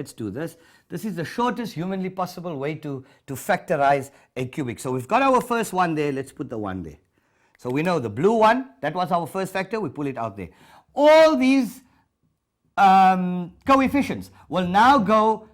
let's do this. This is the shortest humanly possible way to factorize a cubic. So we've got our first one there. Let's put the 1 there. So we know the blue one, that was our first factor. We pull it out there. All these coefficients will now go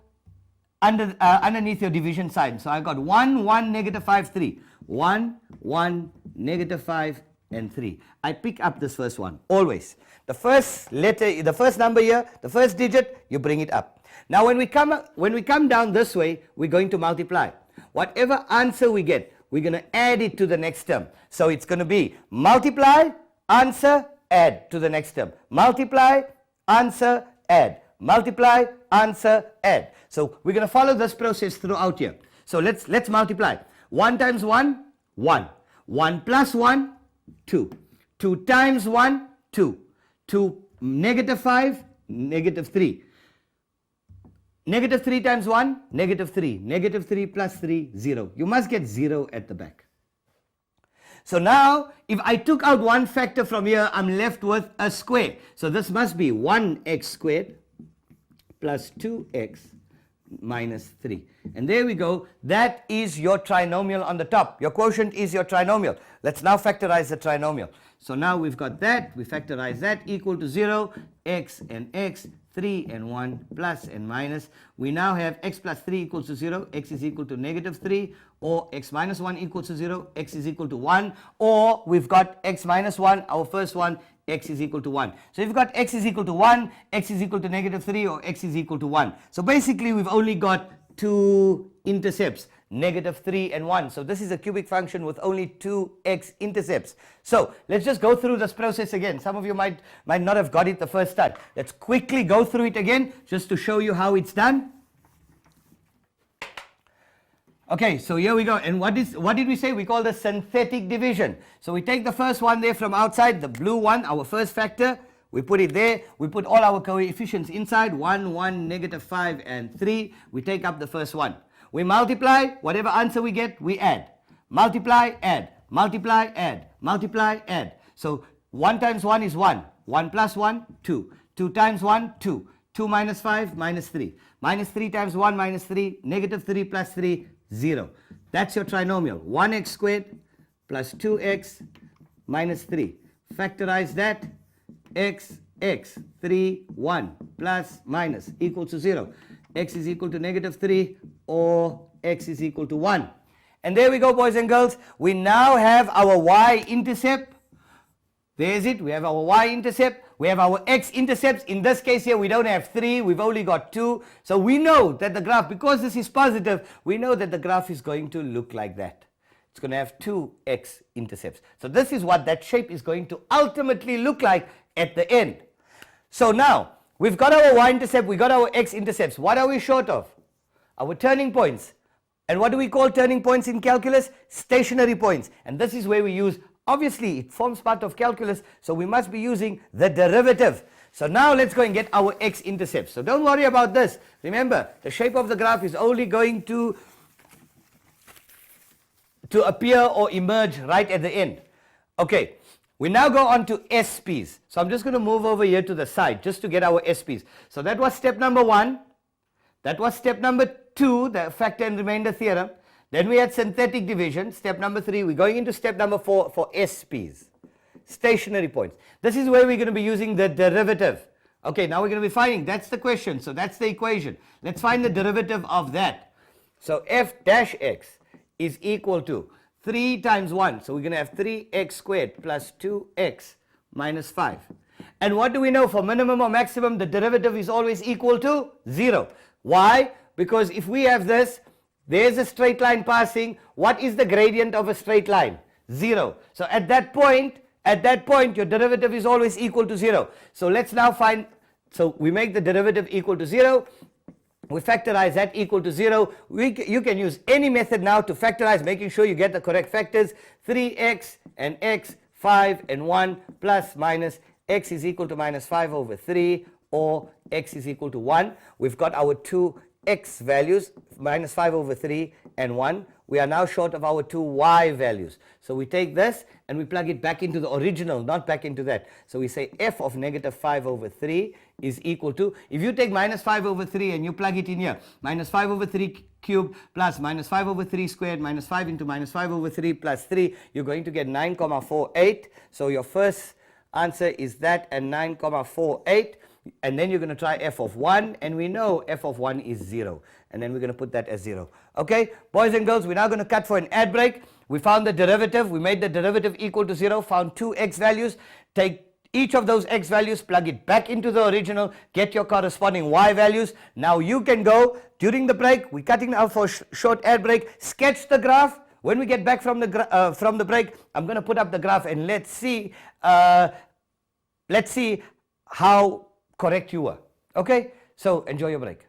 underneath your division sign. So I've got 1, 1, negative 5, 3. 1, 1, negative 5, and 3. I pick up this first one, always. The first letter, the first number here, the first digit, you bring it up. Now when we come down this way, we're going to multiply. Whatever answer we get, we're going to add it to the next term. So it's going to be multiply, answer, add to the next term. Multiply, answer, add. Multiply, answer, add. So we're going to follow this process throughout here. So let's multiply. 1 times 1, 1. 1 plus 1, 2. 2 times 1, 2. 2 negative 5, negative 3. Negative 3 times 1, negative 3. Negative 3 plus 3, 0. You must get 0 at the back. So now, if I took out one factor from here, I'm left with a square. So this must be 1x squared plus 2x minus 3. And there we go. That is your trinomial on the top. Your quotient is your trinomial. Let's now factorize the trinomial. So now we've got that. We factorize that equal to 0, x and x, 3 and 1, plus and minus. We now have x plus 3 equals to 0, x is equal to negative 3, or x minus 1 equals to 0, x is equal to 1, or we've got x minus 1, our first one, x is equal to 1. So if you've got x is equal to 1, x is equal to negative 3, or x is equal to 1. So basically we've only got two intercepts, negative 3 and 1. So this is a cubic function with only two x intercepts. So let's just go through this process again. Some of you might not have got it the first time. Let's quickly go through it again just to show you how it's done. Okay, so here we go. And what did we say? We call this synthetic division. So we take the first one there from outside, the blue one, our first factor. We put it there. We put all our coefficients inside, 1, 1, negative 5, and 3. We take up the first one. We multiply. Whatever answer we get, we add. Multiply, add. Multiply, add. Multiply, add. So 1 times 1 is 1. 1 plus 1, 2. 2 times 1, 2. 2 minus 5, minus 3. Minus 3 times 1 minus 3, negative 3 plus 3, 0. That's your trinomial. 1x squared plus 2x minus 3. Factorize that. X, 3, 1 plus minus equals to 0. X is equal to negative 3 or x is equal to 1. And there we go, boys and girls. We now have our y-intercept. There's it. We have our y-intercept. We have our x-intercepts. In this case here, we don't have 3. We've only got 2. So we know that the graph, because this is positive, we know that the graph is going to look like that. It's going to have 2 x-intercepts. So this is what that shape is going to ultimately look like at the end. So now, we've got our y-intercept, we got our x-intercepts. What are we short of? Our turning points. And what do we call turning points in calculus? Stationary points. And this is where we use, obviously it forms part of calculus, so we must be using the derivative. So now let's go and get our x-intercepts. So don't worry about this. Remember, the shape of the graph is only going to appear or emerge right at the end. Okay. We now go on to SPs. So I'm just going to move over here to the side just to get our SPs. So that was step number 1. That was step number 2, the factor and remainder theorem. Then we had synthetic division. Step number 3. We're going into step number 4 for SPs, stationary points. This is where we're going to be using the derivative. Okay, now we're going to be finding, that's the question. So that's the equation. Let's find the derivative of that. So f dash x is equal to 3 times 1, so we're going to have 3x squared plus 2x minus 5. And what do we know? For minimum or maximum, the derivative is always equal to 0. Why? Because if we have this, there's a straight line passing. What is the gradient of a straight line? 0. So at that point, your derivative is always equal to 0. So let's now find, so we make the derivative equal to 0. We factorize that equal to 0. You can use any method now to factorize, making sure you get the correct factors. 3x and x, 5 and 1 plus minus x is equal to minus 5 over 3 or x is equal to 1. We've got our two x values, minus 5 over 3 and 1. we are now short of our two y values. So we take this and we plug it back into the original, not back into that. So we say f of negative 5 over 3 is equal to, if you take minus 5 over 3 and you plug it in here, minus 5 over 3 cubed plus minus 5 over 3 squared minus 5 into minus 5 over 3 plus 3, you're going to get 9,48. So your first answer is that, and 9,48. And then you're going to try f of 1, and we know f of 1 is 0. And then we're going to put that as 0. Okay, boys and girls, we're now going to cut for an ad break. We found the derivative. We made the derivative equal to 0, found two x values. Take each of those x values, plug it back into the original, get your corresponding y values. Now you can go, during the break, we're cutting out for a short ad break, sketch the graph. When we get back from the break, I'm going to put up the graph, and let's see how correct you were. Okay, so enjoy your break.